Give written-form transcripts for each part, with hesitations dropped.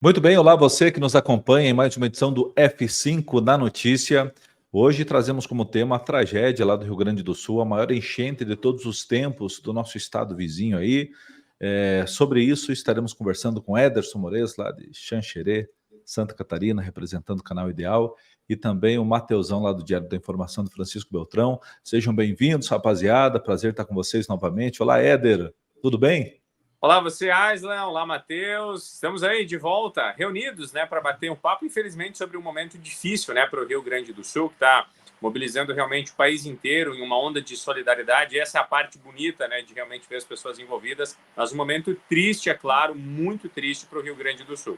Muito bem, olá você que nos acompanha em mais uma edição do F5 na Notícia. Hoje trazemos como tema a tragédia lá do Rio Grande do Sul, a maior enchente de todos os tempos do nosso estado vizinho aí. Sobre isso estaremos conversando com Ederson Moraes, lá de Xanxerê, Santa Catarina, representando o Canal Ideal, e também o Mateusão, lá do Diário da Informação, do Francisco Beltrão. Sejam bem-vindos, rapaziada, prazer estar com vocês novamente. Olá, Éder, tudo bem? Olá, você, Aislan. Olá, Matheus. Estamos aí de volta, reunidos, para bater um papo, infelizmente, sobre um momento difícil, para o Rio Grande do Sul, que está mobilizando realmente o país inteiro em uma onda de solidariedade. E essa é a parte bonita, de realmente ver as pessoas envolvidas. Mas um momento triste, é claro, muito triste para o Rio Grande do Sul.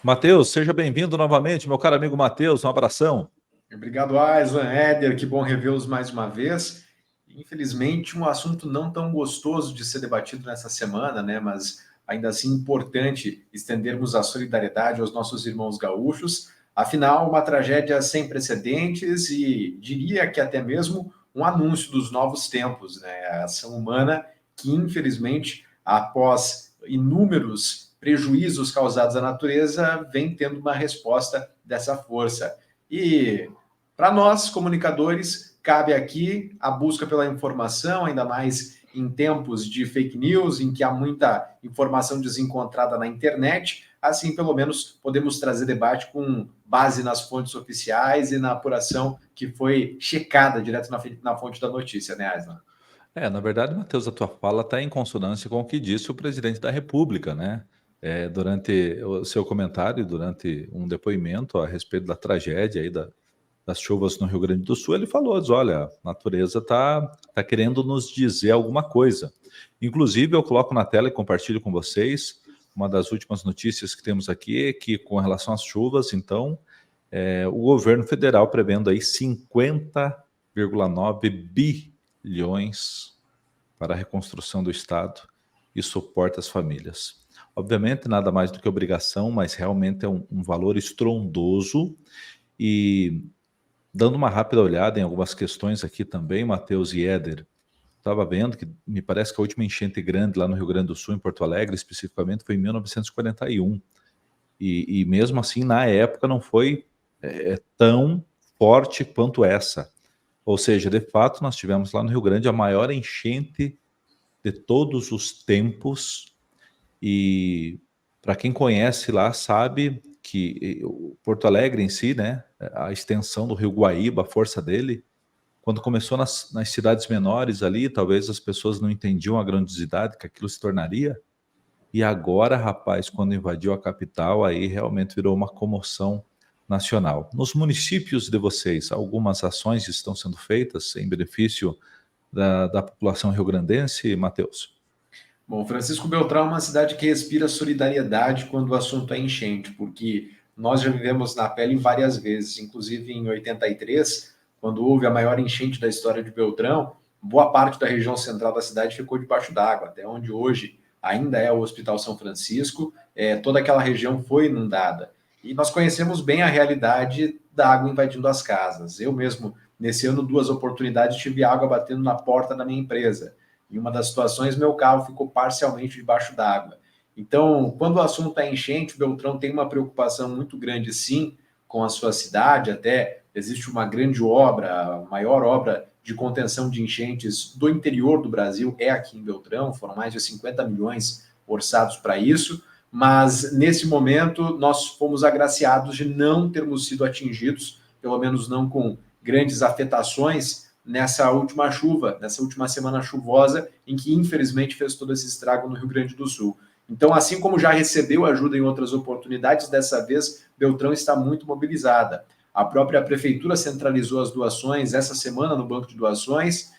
Matheus, seja bem-vindo novamente, meu caro amigo Matheus, um abração. Obrigado, Aislan, Éder, que bom revê-los mais uma vez. Infelizmente, um assunto não tão gostoso de ser debatido nessa semana, mas ainda assim importante estendermos a solidariedade aos nossos irmãos gaúchos. Afinal, uma tragédia sem precedentes e diria que até mesmo um anúncio dos novos tempos, A ação humana que, infelizmente, após inúmeros prejuízos causados à natureza, vem tendo uma resposta dessa força. E para nós, comunicadores, cabe aqui a busca pela informação, ainda mais em tempos de fake news, em que há muita informação desencontrada na internet. Assim, pelo menos, podemos trazer debate com base nas fontes oficiais e na apuração que foi checada direto na fonte da notícia, Aislan? Na verdade, Matheus, a tua fala está em consonância com o que disse o presidente da República, né? Durante o seu comentário, durante um depoimento a respeito da tragédia aí das chuvas no Rio Grande do Sul, ele falou: olha, a natureza tá querendo nos dizer alguma coisa. Inclusive, eu coloco na tela e compartilho com vocês uma das últimas notícias que temos aqui, é que com relação às chuvas, então, o governo federal prevendo aí 50,9 bilhões para a reconstrução do Estado e suporte às famílias. Obviamente, nada mais do que obrigação, mas realmente é um valor estrondoso. E dando uma rápida olhada em algumas questões aqui também, Matheus e Éder, estava vendo que me parece que a última enchente grande lá no Rio Grande do Sul, em Porto Alegre especificamente, foi em 1941. E mesmo assim, na época, não foi tão forte quanto essa. Ou seja, de fato, nós tivemos lá no Rio Grande a maior enchente de todos os tempos. E para quem conhece lá, sabe que o Porto Alegre em si, a extensão do Rio Guaíba, a força dele, quando começou nas cidades menores ali, talvez as pessoas não entendiam a grandiosidade que aquilo se tornaria. E agora, rapaz, quando invadiu a capital, aí realmente virou uma comoção nacional. Nos municípios de vocês, algumas ações estão sendo feitas em benefício da população rio-grandense, Matheus? Bom, Francisco Beltrão é uma cidade que respira solidariedade quando o assunto é enchente, porque nós já vivemos na pele várias vezes, inclusive em 83, quando houve a maior enchente da história de Beltrão, boa parte da região central da cidade ficou debaixo d'água, até onde hoje ainda é o Hospital São Francisco, toda aquela região foi inundada. E nós conhecemos bem a realidade da água invadindo as casas. Eu mesmo, nesse ano, 2 oportunidades, tive água batendo na porta da minha empresa. Em uma das situações, meu carro ficou parcialmente debaixo d'água. Então, quando o assunto é enchente, o Beltrão tem uma preocupação muito grande, sim, com a sua cidade. Até existe uma grande obra, a maior obra de contenção de enchentes do interior do Brasil é aqui em Beltrão. Foram mais de 50 milhões orçados para isso. Mas, nesse momento, nós fomos agraciados de não termos sido atingidos, pelo menos não com grandes afetações, nessa última chuva, nessa última semana chuvosa, em que infelizmente fez todo esse estrago no Rio Grande do Sul. Então, assim como já recebeu ajuda em outras oportunidades, dessa vez Beltrão está muito mobilizada. A própria prefeitura centralizou as doações essa semana no banco de doações.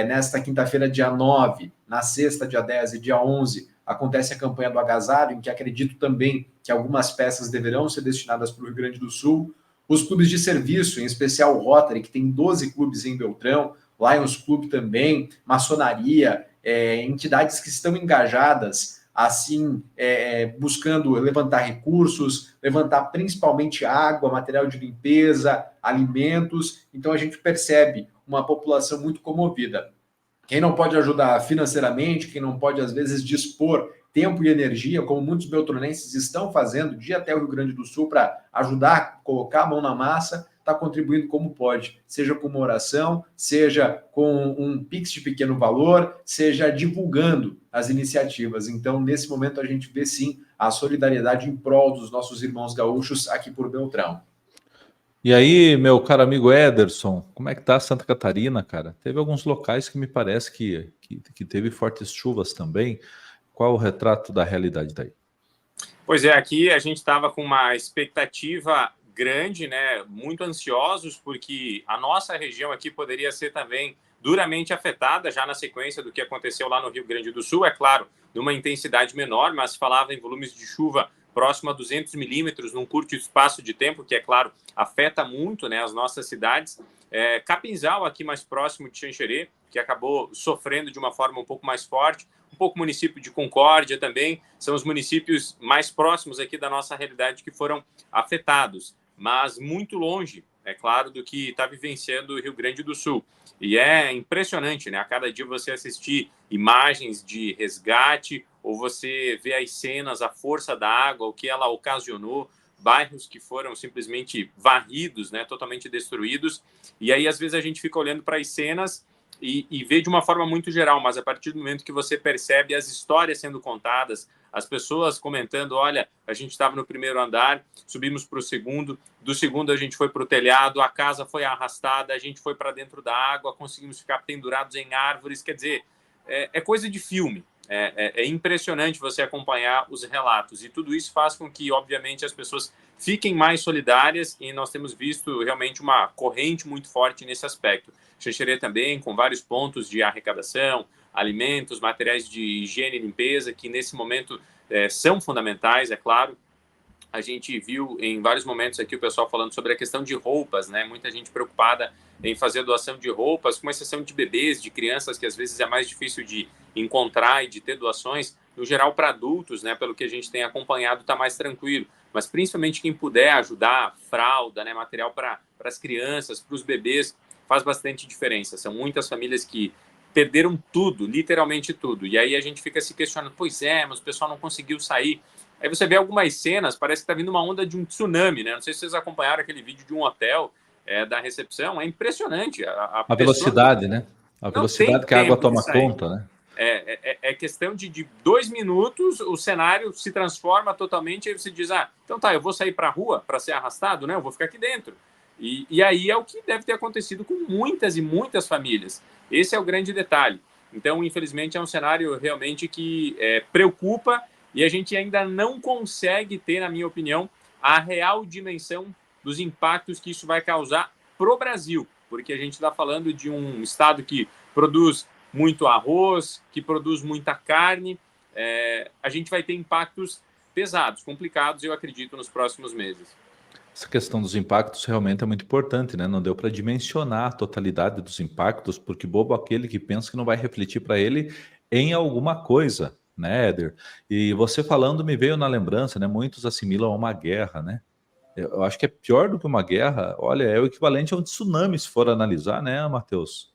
Nesta quinta-feira, dia 9, na sexta, dia 10 e dia 11, acontece a campanha do agasalho, em que acredito também que algumas peças deverão ser destinadas para o Rio Grande do Sul. Os clubes de serviço, em especial o Rotary, que tem 12 clubes em Beltrão, Lions Club também, maçonaria, entidades que estão engajadas, assim, buscando levantar recursos, levantar principalmente água, material de limpeza, alimentos. Então a gente percebe uma população muito comovida. Quem não pode ajudar financeiramente, quem não pode, às vezes, dispor tempo e energia, como muitos beltronenses estão fazendo, de ir até o Rio Grande do Sul para ajudar a colocar a mão na massa, está contribuindo como pode, seja com uma oração, seja com um Pix de pequeno valor, seja divulgando as iniciativas. Então, nesse momento, a gente vê sim a solidariedade em prol dos nossos irmãos gaúchos aqui por Beltrão. E aí, meu caro amigo Ederson, como é que tá Santa Catarina, cara? Teve alguns locais que me parece que teve fortes chuvas também. Qual o retrato da realidade daí? Pois é, aqui a gente estava com uma expectativa grande, né? Muito ansiosos, porque a nossa região aqui poderia ser também duramente afetada, já na sequência do que aconteceu lá no Rio Grande do Sul, é claro, numa intensidade menor, mas falava em volumes de chuva próximo a 200 milímetros num curto espaço de tempo, que, é claro, afeta muito, né, as nossas cidades. Capinzal, aqui mais próximo de Xanxerê, que acabou sofrendo de uma forma um pouco mais forte, um pouco o município de Concórdia também, são os municípios mais próximos aqui da nossa realidade que foram afetados, mas muito longe, é claro, do que está vivenciando o Rio Grande do Sul. E é impressionante, né? A cada dia você assistir imagens de resgate ou você vê as cenas, a força da água, o que ela ocasionou, bairros que foram simplesmente varridos, né? Totalmente destruídos. E aí, às vezes, a gente fica olhando para as cenas e vê de uma forma muito geral, mas a partir do momento que você percebe as histórias sendo contadas, as pessoas comentando, olha, a gente estava no primeiro andar, subimos para o segundo, do segundo a gente foi para o telhado, a casa foi arrastada, a gente foi para dentro da água, conseguimos ficar pendurados em árvores, quer dizer, é coisa de filme. É impressionante você acompanhar os relatos, e tudo isso faz com que, obviamente, as pessoas fiquem mais solidárias, e nós temos visto realmente uma corrente muito forte nesse aspecto. Xanxerê também, com vários pontos de arrecadação, alimentos, materiais de higiene e limpeza, que nesse momento são fundamentais, é claro. A gente viu em vários momentos aqui o pessoal falando sobre a questão de roupas, né? Muita gente preocupada em fazer doação de roupas, com exceção de bebês, de crianças, que às vezes é mais difícil de encontrar e de ter doações. No geral, para adultos, né? Pelo que a gente tem acompanhado, está mais tranquilo. Mas principalmente quem puder ajudar, fralda, né? Material para as crianças, para os bebês, faz bastante diferença. São muitas famílias que perderam tudo, literalmente tudo. E aí a gente fica se questionando, pois é, mas o pessoal não conseguiu sair. Aí você vê algumas cenas, parece que está vindo uma onda de um tsunami, né? Não sei se vocês acompanharam aquele vídeo de um hotel da recepção, é impressionante. A velocidade, né? A velocidade que a água toma conta, né? É questão de 2 minutos, o cenário se transforma totalmente, aí você diz, então tá, eu vou sair para a rua para ser arrastado, né? Eu vou ficar aqui dentro. E aí é o que deve ter acontecido com muitas e muitas famílias. Esse é o grande detalhe. Então, infelizmente, é um cenário realmente que preocupa, e a gente ainda não consegue ter, na minha opinião, a real dimensão dos impactos que isso vai causar para o Brasil, porque a gente está falando de um estado que produz muito arroz, que produz muita carne. A gente vai ter impactos pesados, complicados, eu acredito, nos próximos meses. Essa questão dos impactos realmente é muito importante, né? Não deu para dimensionar a totalidade dos impactos, porque bobo aquele que pensa que não vai refletir para ele em alguma coisa, né, Éder? E você falando me veio na lembrança, né? Muitos assimilam a uma guerra, né? Eu acho que é pior do que uma guerra. Olha, é o equivalente a um tsunami, se for analisar, né, Matheus?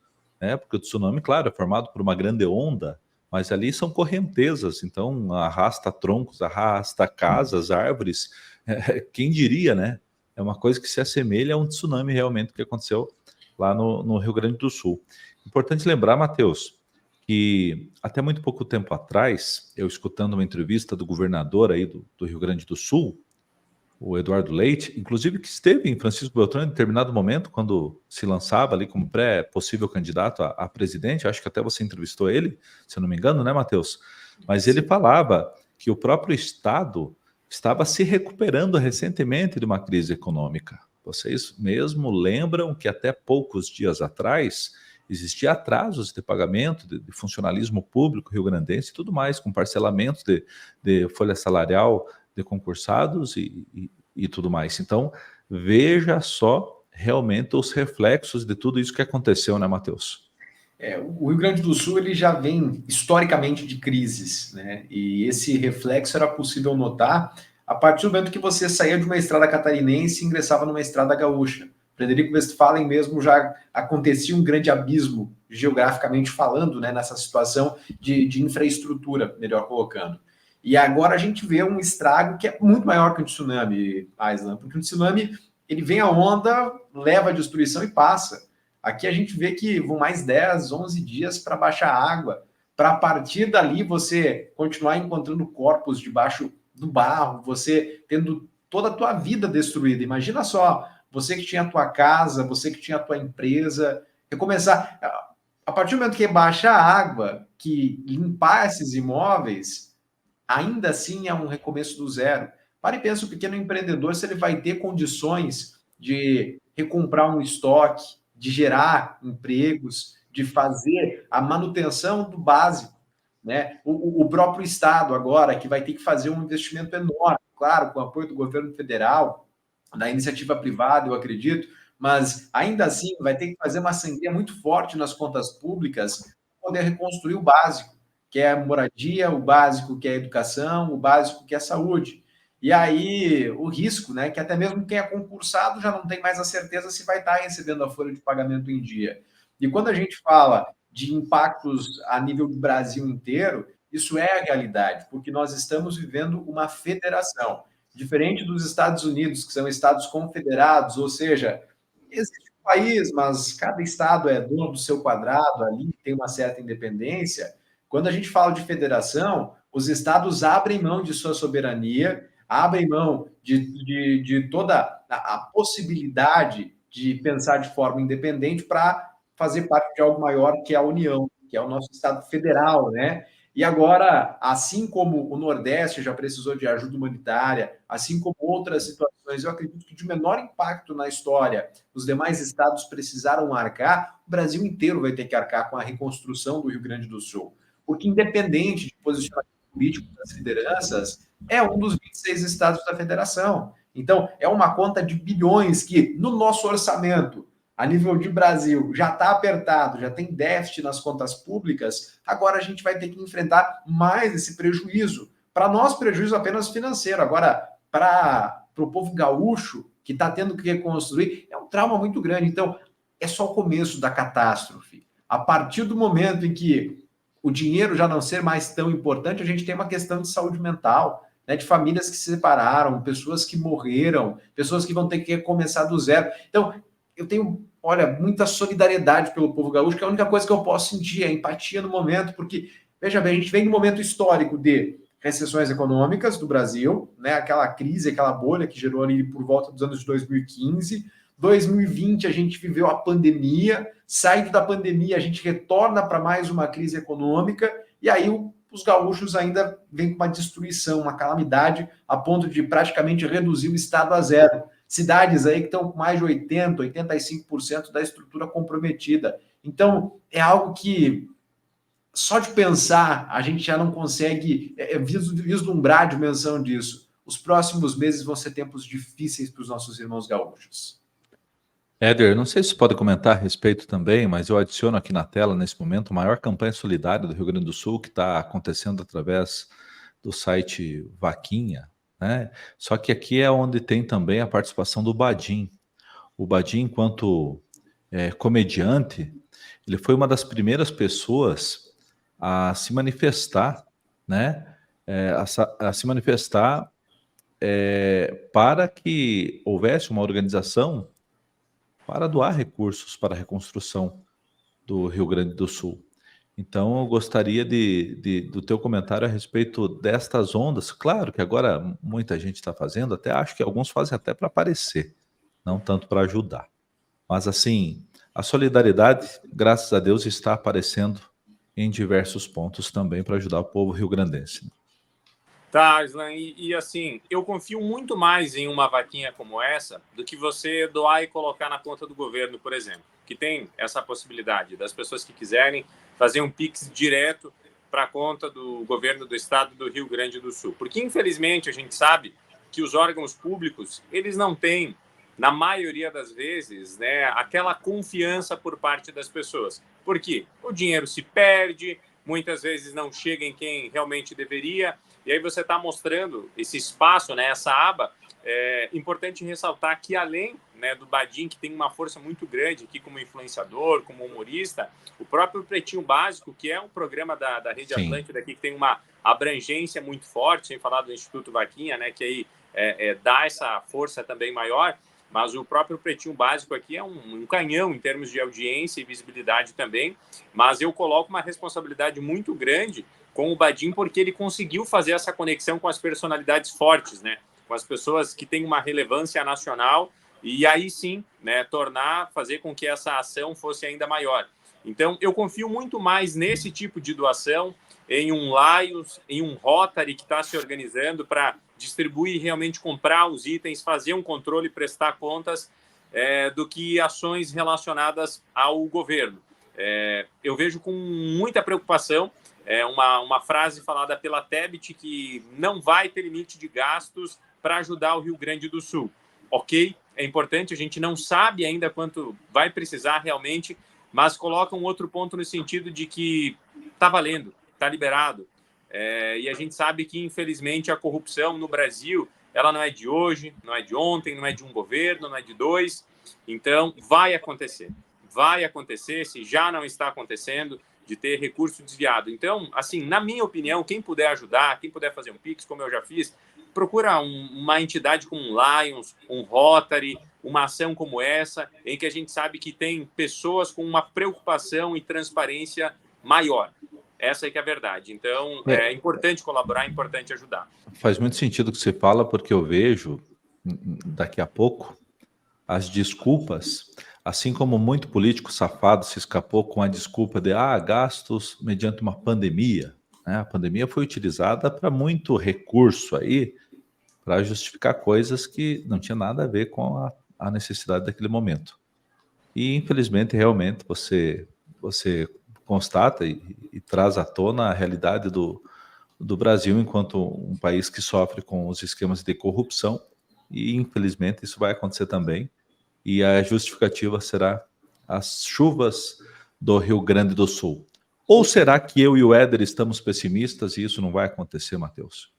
Porque o tsunami, claro, é formado por uma grande onda, mas ali são correntezas, então arrasta troncos, arrasta casas, árvores. Quem diria, né? É uma coisa que se assemelha a um tsunami realmente que aconteceu lá no Rio Grande do Sul. Importante lembrar, Matheus, que até muito pouco tempo atrás, eu escutando uma entrevista do governador aí do Rio Grande do Sul, o Eduardo Leite, inclusive que esteve em Francisco Beltrão em determinado momento, quando se lançava ali como possível candidato a presidente, acho que até você entrevistou ele, se eu não me engano, né, Matheus? Mas ele falava que o próprio Estado estava se recuperando recentemente de uma crise econômica. Vocês mesmo lembram que até poucos dias atrás existia atrasos de pagamento de funcionalismo público rio-grandense e tudo mais, com parcelamentos de folha salarial de concursados e tudo mais. Então, veja só realmente os reflexos de tudo isso que aconteceu, né, Matheus? O Rio Grande do Sul ele já vem historicamente de crises, né? E esse reflexo era possível notar a partir do momento que você saía de uma estrada catarinense e ingressava numa estrada gaúcha. Frederico Westphalen mesmo já acontecia um grande abismo, geograficamente falando, né, nessa situação de infraestrutura, melhor colocando. E agora a gente vê um estrago que é muito maior que o tsunami, Aislan, porque o tsunami ele vem a onda, leva a destruição e passa. Aqui a gente vê que vão mais 10, 11 dias para baixar a água, para a partir dali você continuar encontrando corpos debaixo do barro, você tendo toda a tua vida destruída. Imagina só, você que tinha a tua casa, você que tinha a tua empresa, recomeçar. A partir do momento que baixa a água, que limpar esses imóveis, ainda assim é um recomeço do zero. Para e pensa o pequeno empreendedor se ele vai ter condições de recomprar um estoque, de gerar empregos, de fazer a manutenção do básico. Né? O próprio Estado agora, que vai ter que fazer um investimento enorme, claro, com o apoio do governo federal, da iniciativa privada, eu acredito, mas ainda assim vai ter que fazer uma sangria muito forte nas contas públicas para poder reconstruir o básico, que é a moradia, o básico que é a educação, o básico que é a saúde. E aí o risco, né, que até mesmo quem é concursado já não tem mais a certeza se vai estar recebendo a folha de pagamento em dia. E quando a gente fala de impactos a nível do Brasil inteiro, isso é a realidade, porque nós estamos vivendo uma federação. Diferente dos Estados Unidos, que são estados confederados, ou seja, existe um país, mas cada estado é dono do seu quadrado ali, tem uma certa independência. Quando a gente fala de federação, os estados abrem mão de sua soberania, abrem mão de toda a possibilidade de pensar de forma independente para fazer parte de algo maior que é a União, que é o nosso estado federal, né? E agora, assim como o Nordeste já precisou de ajuda humanitária, assim como outras situações, eu acredito que de menor impacto na história, os demais estados precisaram arcar, o Brasil inteiro vai ter que arcar com a reconstrução do Rio Grande do Sul. Porque, independente de posicionamento político das lideranças, é um dos 26 estados da federação. Então, é uma conta de bilhões que, no nosso orçamento, a nível de Brasil, já está apertado, já tem déficit nas contas públicas, agora a gente vai ter que enfrentar mais esse prejuízo. Para nós, prejuízo apenas financeiro. Agora, para o povo gaúcho, que está tendo que reconstruir, é um trauma muito grande. Então, é só o começo da catástrofe. A partir do momento em que o dinheiro já não ser mais tão importante, a gente tem uma questão de saúde mental, né, de famílias que se separaram, pessoas que morreram, pessoas que vão ter que recomeçar do zero. Então, eu tenho, olha, muita solidariedade pelo povo gaúcho, que a única coisa que eu posso sentir é empatia no momento, porque, veja bem, a gente vem num momento histórico de recessões econômicas do Brasil, né, aquela crise, aquela bolha que gerou ali por volta dos anos de 2015, 2020 a gente viveu a pandemia, saindo da pandemia a gente retorna para mais uma crise econômica, e aí os gaúchos ainda vêm com uma destruição, uma calamidade, a ponto de praticamente reduzir o estado a zero. Cidades aí que estão com mais de 80%, 85% da estrutura comprometida. Então, é algo que só de pensar a gente já não consegue vislumbrar a dimensão disso. Os próximos meses vão ser tempos difíceis para os nossos irmãos gaúchos. Éder, não sei se você pode comentar a respeito também, mas eu adiciono aqui na tela, nesse momento, a maior campanha solidária do Rio Grande do Sul, que está acontecendo através do site Vaquinha, né? Só que aqui é onde tem também a participação do Badim. O Badim, enquanto comediante, ele foi uma das primeiras pessoas a se manifestar, né? A se manifestar para que houvesse uma organização para doar recursos para a reconstrução do Rio Grande do Sul. Então, eu gostaria do teu comentário a respeito destas ondas. Claro que agora muita gente está fazendo, até acho que alguns fazem até para aparecer, não tanto para ajudar. Mas, assim, a solidariedade, graças a Deus, está aparecendo em diversos pontos também para ajudar o povo rio-grandense. Tá, Islan, e assim, eu confio muito mais em uma vaquinha como essa do que você doar e colocar na conta do governo, por exemplo, que tem essa possibilidade das pessoas que quiserem fazer um Pix direto para a conta do governo do estado do Rio Grande do Sul. Porque, infelizmente, a gente sabe que os órgãos públicos, eles não têm, na maioria das vezes, né, aquela confiança por parte das pessoas. Por quê? O dinheiro se perde, muitas vezes não chega em quem realmente deveria. E aí você está mostrando esse espaço, né, essa aba, É importante ressaltar que, além, né, do Badim, que tem uma força muito grande aqui como influenciador, como humorista, o próprio Pretinho Básico, que é um programa da Rede Sim. Atlântida aqui, que tem uma abrangência muito forte, sem falar do Instituto Vaquinha, né, que aí dá essa força também maior, mas o próprio Pretinho Básico aqui é um canhão em termos de audiência e visibilidade também, mas eu coloco uma responsabilidade muito grande com o Badim, porque ele conseguiu fazer essa conexão com as personalidades fortes, né, com as pessoas que têm uma relevância nacional, e aí sim, né, fazer com que essa ação fosse ainda maior. Então, eu confio muito mais nesse tipo de doação, em um Lions, em um Rotary que está se organizando para distribuir e realmente comprar os itens, fazer um controle, prestar contas, do que ações relacionadas ao governo. Eu vejo com muita preocupação uma frase falada pela Tebet que não vai ter limite de gastos para ajudar o Rio Grande do Sul. Ok, é importante, a gente não sabe ainda quanto vai precisar realmente, mas coloca um outro ponto no sentido de que está valendo, está liberado. E a gente sabe que, infelizmente, a corrupção no Brasil, ela não é de hoje, não é de ontem, não é de um governo, não é de dois. Então, vai acontecer, se já não está acontecendo, de ter recurso desviado. Então, assim, na minha opinião, quem puder ajudar, quem puder fazer um Pix, como eu já fiz, procura uma entidade como um Lions, um Rotary, uma ação como essa, em que a gente sabe que tem pessoas com uma preocupação e transparência maior. Essa é que é a verdade. Então, é importante colaborar, é importante ajudar. Faz muito sentido o que você fala, porque eu vejo, daqui a pouco, as desculpas, assim como muito político safado se escapou com a desculpa de gastos mediante uma pandemia, né? A pandemia foi utilizada para muito recurso aí, para justificar coisas que não tinha nada a ver com a necessidade daquele momento. E, infelizmente, realmente, você constata e traz à tona a realidade do Brasil enquanto um país que sofre com os esquemas de corrupção, e, infelizmente, isso vai acontecer também. E a justificativa será as chuvas do Rio Grande do Sul. Ou será que eu e o Éder estamos pessimistas e isso não vai acontecer, Matheus?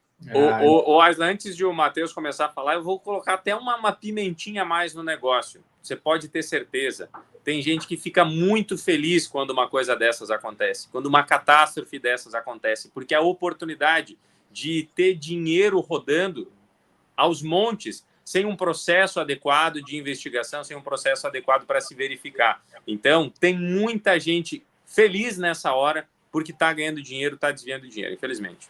Antes de o Matheus começar a falar, eu vou colocar até uma pimentinha a mais no negócio. Você pode ter certeza. Tem gente que fica muito feliz quando uma coisa dessas acontece, quando uma catástrofe dessas acontece, porque a oportunidade de ter dinheiro rodando aos montes, sem um processo adequado de investigação, sem um processo adequado para se verificar. Então, tem muita gente feliz nessa hora porque está ganhando dinheiro, está desviando dinheiro, infelizmente.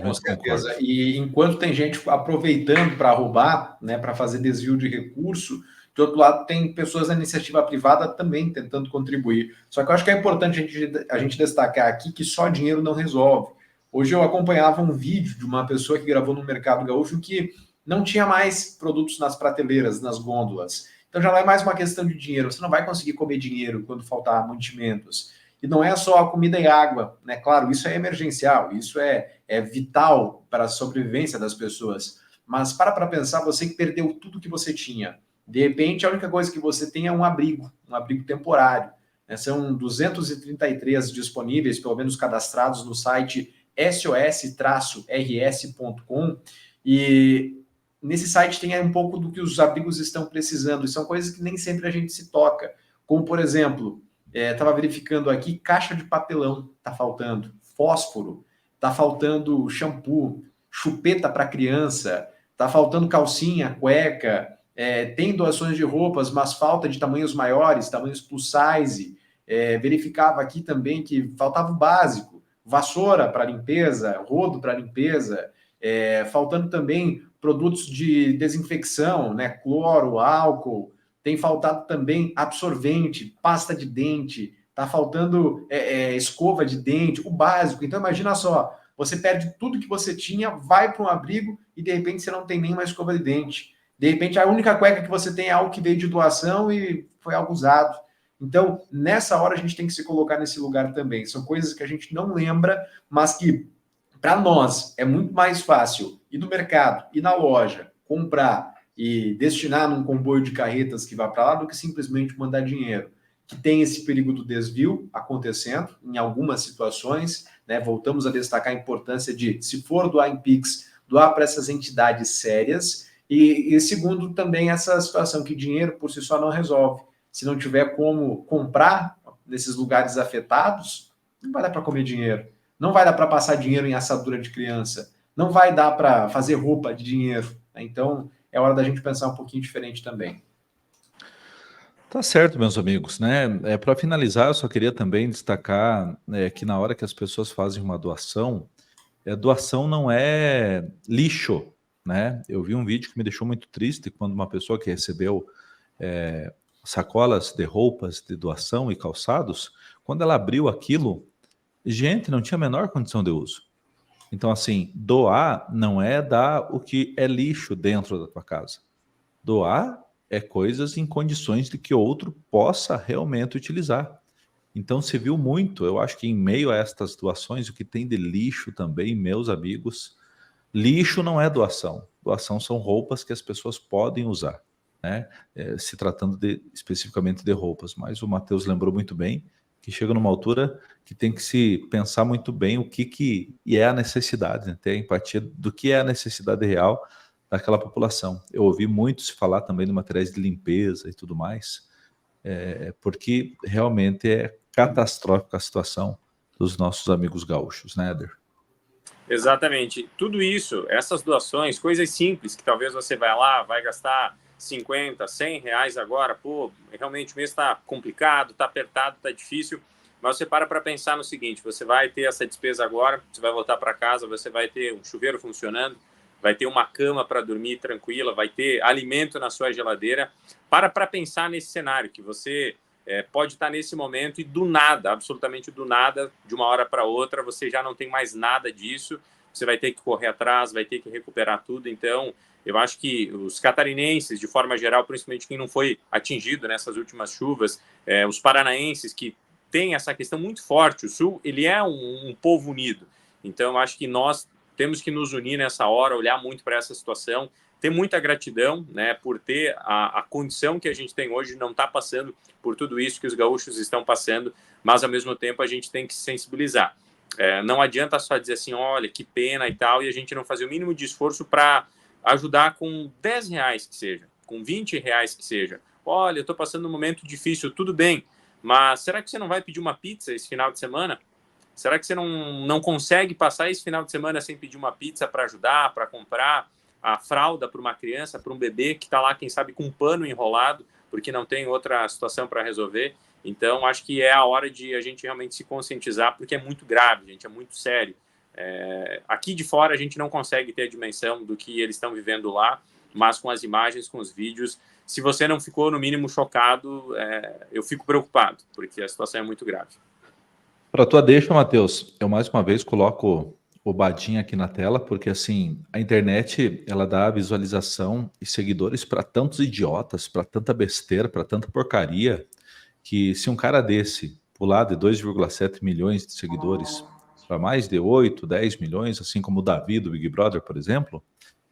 Com certeza. E enquanto tem gente aproveitando para roubar, né, para fazer desvio de recurso, de outro lado tem pessoas da iniciativa privada também tentando contribuir. Só que eu acho que é importante a gente destacar aqui que só dinheiro não resolve. Hoje eu acompanhava um vídeo de uma pessoa que gravou no Mercado Gaúcho que não tinha mais produtos nas prateleiras, nas gôndolas. Então já não é mais uma questão de dinheiro. Você não vai conseguir comer dinheiro quando faltar mantimentos. E não é só a comida e água, né? Claro, isso é emergencial, isso é vital para a sobrevivência das pessoas. Mas para pensar, você que perdeu tudo que você tinha. De repente, a única coisa que você tem é um abrigo temporário. Né? São 233 disponíveis, pelo menos cadastrados no site sos-rs.com. E nesse site tem um pouco do que os abrigos estão precisando. E são coisas que nem sempre a gente se toca. Como, por exemplo, estava verificando aqui, caixa de papelão está faltando, fósforo, está faltando shampoo, chupeta para criança, está faltando calcinha, cueca, tem doações de roupas, mas falta de tamanhos maiores, tamanhos plus size. Verificava aqui também que faltava o básico, vassoura para limpeza, rodo para limpeza, faltando também produtos de desinfecção, né, cloro, álcool. Tem faltado também absorvente, pasta de dente, está faltando escova de dente, o básico. Então, imagina só, você perde tudo que você tinha, vai para um abrigo e, de repente, você não tem nem uma escova de dente. De repente, a única cueca que você tem é algo que veio de doação e foi algo usado. Então, nessa hora, a gente tem que se colocar nesse lugar também. São coisas que a gente não lembra, mas que, para nós, é muito mais fácil ir no mercado, ir na loja, comprar e destinar num comboio de carretas que vá para lá do que simplesmente mandar dinheiro. Que tem esse perigo do desvio acontecendo em algumas situações, né? Voltamos a destacar a importância de, se for doar em Pix, doar para essas entidades sérias E segundo, também essa situação que dinheiro por si só não resolve. Se não tiver como comprar nesses lugares afetados, não vai dar para comer dinheiro. Não vai dar para passar dinheiro em assadura de criança. Não vai dar para fazer roupa de dinheiro. Então, é hora da gente pensar um pouquinho diferente também. Tá certo, meus amigos, né? Para finalizar, eu só queria também destacar que na hora que as pessoas fazem uma doação, doação não é lixo, né? Eu vi um vídeo que me deixou muito triste quando uma pessoa que recebeu sacolas de roupas de doação e calçados, quando ela abriu aquilo, gente, não tinha a menor condição de uso. Então, assim, doar não é dar o que é lixo dentro da tua casa. Doar é coisas em condições de que outro possa realmente utilizar. Então, se viu muito, eu acho que em meio a estas doações, o que tem de lixo também, meus amigos, lixo não é doação. Doação são roupas que as pessoas podem usar, né? Se tratando especificamente de roupas. Mas o Matheus lembrou muito bem que chega numa altura que tem que se pensar muito bem o que é a necessidade, né? Ter a empatia do que é a necessidade real daquela população. Eu ouvi muito se falar também de materiais de limpeza e tudo mais, porque realmente é catastrófica a situação dos nossos amigos gaúchos, né, Éder? Exatamente. Tudo isso, essas doações, coisas simples, que talvez você vai lá, vai gastar 50, 100 reais agora, pô, realmente o mês está complicado, está apertado, está difícil, mas você para pensar no seguinte, você vai ter essa despesa agora, você vai voltar para casa, você vai ter um chuveiro funcionando, vai ter uma cama para dormir tranquila, vai ter alimento na sua geladeira. Para pensar nesse cenário, que você pode estar nesse momento e do nada, absolutamente do nada, de uma hora para outra, você já não tem mais nada disso, você vai ter que correr atrás, vai ter que recuperar tudo. Então, eu acho que os catarinenses, de forma geral, principalmente quem não foi atingido nessas últimas chuvas, os paranaenses, que têm essa questão muito forte, o Sul, ele é um povo unido. Então, eu acho que nós temos que nos unir nessa hora, olhar muito para essa situação, ter muita gratidão, né, por ter a condição que a gente tem hoje, não estar passando por tudo isso que os gaúchos estão passando, mas ao mesmo tempo a gente tem que se sensibilizar. Não adianta só dizer assim, olha, que pena e tal, e a gente não fazer o mínimo de esforço para ajudar com 10 reais que seja, com 20 reais que seja. Olha, eu estou passando um momento difícil, tudo bem, mas será que você não vai pedir uma pizza esse final de semana? Será que você não consegue passar esse final de semana sem pedir uma pizza para ajudar, para comprar a fralda para uma criança, para um bebê que está lá, quem sabe, com um pano enrolado, porque não tem outra situação para resolver? Então, acho que é a hora de a gente realmente se conscientizar, porque é muito grave, gente, é muito sério. Aqui de fora a gente não consegue ter a dimensão do que eles estão vivendo lá, mas com as imagens, com os vídeos, se você não ficou no mínimo chocado, eu fico preocupado, porque a situação é muito grave. Para tua deixa, Matheus, eu mais uma vez coloco o Badinha aqui na tela, porque assim, a internet, ela dá visualização e seguidores para tantos idiotas, para tanta besteira, para tanta porcaria, que se um cara desse pular de 2,7 milhões de seguidores para mais de 8, 10 milhões, assim como o Davi do Big Brother, por exemplo,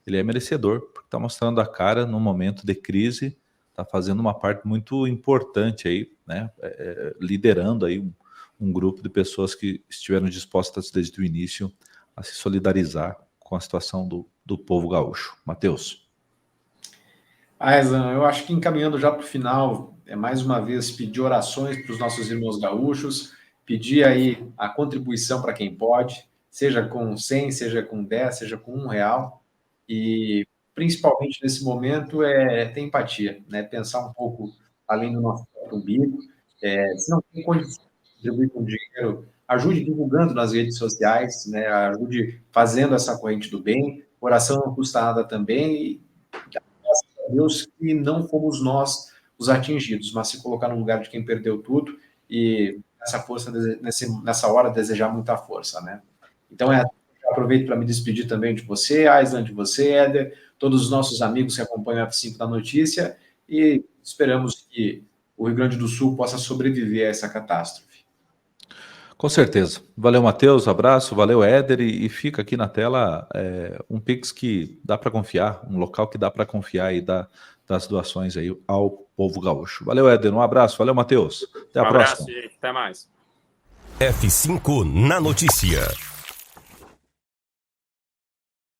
ele é merecedor, porque está mostrando a cara num momento de crise, está fazendo uma parte muito importante aí, né, liderando aí um grupo de pessoas que estiveram dispostas desde o início a se solidarizar com a situação do povo gaúcho. Matheus. Aizan, eu acho que encaminhando já para o final, mais uma vez pedir orações para os nossos irmãos gaúchos, pedir aí a contribuição para quem pode, seja com 100, seja com 10, seja com R$1, e principalmente nesse momento ter empatia, né? Pensar um pouco além do nosso próprio umbigo. Se não tem condição contribuir com dinheiro, ajude divulgando nas redes sociais, né? Ajude fazendo essa corrente do bem. Oração não custa nada também, e graças a Deus que não fomos nós os atingidos, mas se colocar no lugar de quem perdeu tudo e essa força, nessa hora, desejar muita força, né? Então, aproveito para me despedir também de você, Aislan, de você, Éder, todos os nossos amigos que acompanham a F5 da Notícia, e esperamos que o Rio Grande do Sul possa sobreviver a essa catástrofe. Com certeza. Valeu, Matheus, abraço, valeu, Éder, e fica aqui na tela um Pix que dá para confiar, um local que dá para confiar e das doações aí ao povo gaúcho. Valeu, Éder, um abraço, valeu, Matheus. Até a próxima. Um abraço, gente, até mais. F5 na notícia.